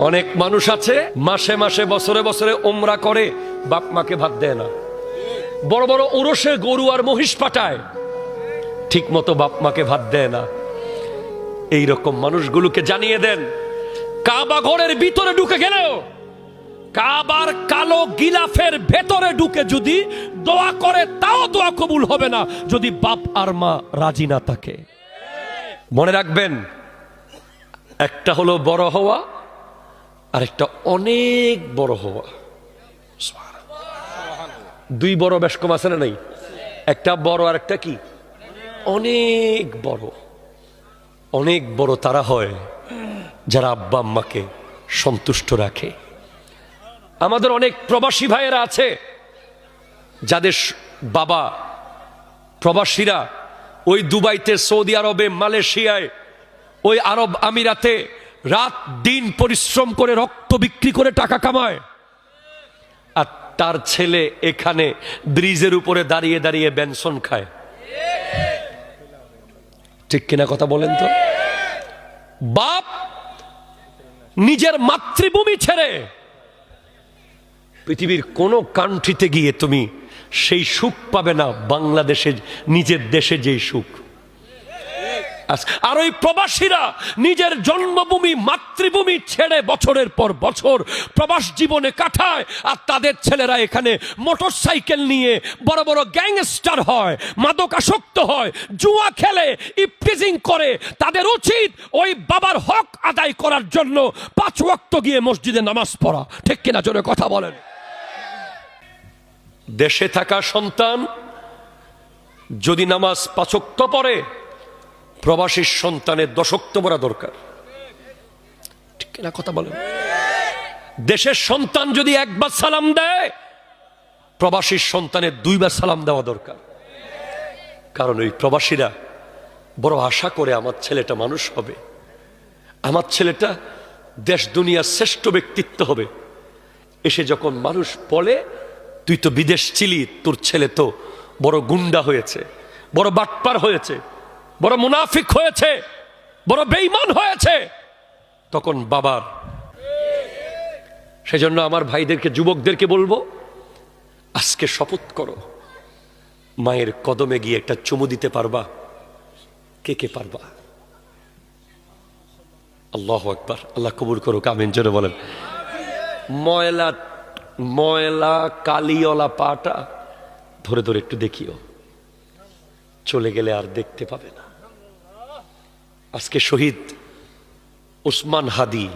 অনেক মানুষ আছে মাসে মাসে বছরে বছরে ওমরা করে, বাপ মাকে ভাত দেয় না। বড় বড় ওরসে গরু আর মহিষ পাঠায়, ঠিক মতো বাপ মাকে ভাত দেয় না। এইরকম মানুষগুলোকে জানিয়ে দেন, কাবা ঘরের ভিতরে ঢুকে গেলেও, কাবার কালো গিলাফের ভেতরে ঢুকে যদি দোয়া করে তাও দোয়া কবুল হবে না যদি বাপ আর মা রাজি না থাকে। মনে রাখবেন, একটা হলো বড় হওয়া আর একটা অনেক বড় হওয়া। দুই বড় বেশ কম আছে না নাই? একটা বড় আর একটা কি অনেক বড়। অনেক বড় তারা হয় যারা আব্বা আম্মাকে সন্তুষ্ট রাখে। আমাদের অনেক প্রবাসী ভাইয়েরা আছে যাদের বাবা প্রবাসীরা ওই দুবাইতে, সৌদি আরবে, মালয়েশিয়ায়, ওই আরব আমিরাতে রাত দিন পরিশ্রম করে রক্ত বিক্রি করে টাকা কামায়, আর তার ছেলে এখানে ব্রিজের উপরে দাঁড়িয়ে দাঁড়িয়ে বেনসন খায়। ঠিক কিনা কথা বলেন তো? বাপ নিজের মাতৃভূমি ছেড়ে পৃথিবীর কোন কান্ট্রিতে গিয়ে তুমি সেই সুখ পাবে না বাংলাদেশে, নিজের দেশে যেই সুখ। আর ওই প্রবাসীরা নিজের জন্মভূমি মাতৃভূমি ছেড়ে বছরের পর বছর প্রবাস জীবনে কাটায়, আর তাদের ছেলেরা এখানে মোটরসাইকেল নিয়ে বড় বড় গ্যাংস্টার হয়, মাদকাসক্ত হয়, জুয়া খেলে, ইফটিজিং করে। তাদের উচিত ওই বাবার হক আদায় করার জন্য 5 ওয়াক্ত গিয়ে মসজিদে নামাজ পড়া। ঠিক কিনা জোরে কথা বলেন? দেশে থাকা সন্তান যদি নামাজ 5 ওয়াক্ত পড়ে, প্রবাসীর সন্তানের 10 ওয়াক্ত পড়া দরকার। ঠিক কিনা কথা বলেন? দেশের সন্তান যদি 1 বার সালাম দেয়, প্রবাসীর সন্তানের 2 বার সালাম দেওয়া দরকার। কারণ ওই প্রবাসীরা বড় আশা করে আমার ছেলেটা মানুষ হবে, আমার ছেলেটা দেশ দুনিয়ার শ্রেষ্ঠ ব্যক্তিত্ব হবে। এসে যখন মানুষ বলে, তুই তো বিদেশ ছিলি, তোর ছেলে তো বড় গুন্ডা হয়েছে, বড় বাটপার হয়েছে, বড় মুনাফিক হয়েছে, বড় বেঈমান হয়েছে, তখন বাবার। সেজন্য আমার ভাইদেরকে, যুবকদেরকে বলবো, আজকে শপথ করো, মায়ের কদমে গিয়ে একটা চুমু দিতে পারবা? কে কে পারবা? আল্লাহু আকবার। আল্লাহ কবুল করুক, আমিন জোরে বলেন। ময়লা ময়লা কালিওয়ালা পাটা ধরে ধরে একটু দেখিও, চলে গেলে আর দেখতে পাবে না। আজকে শহীদ ওসমান হাদি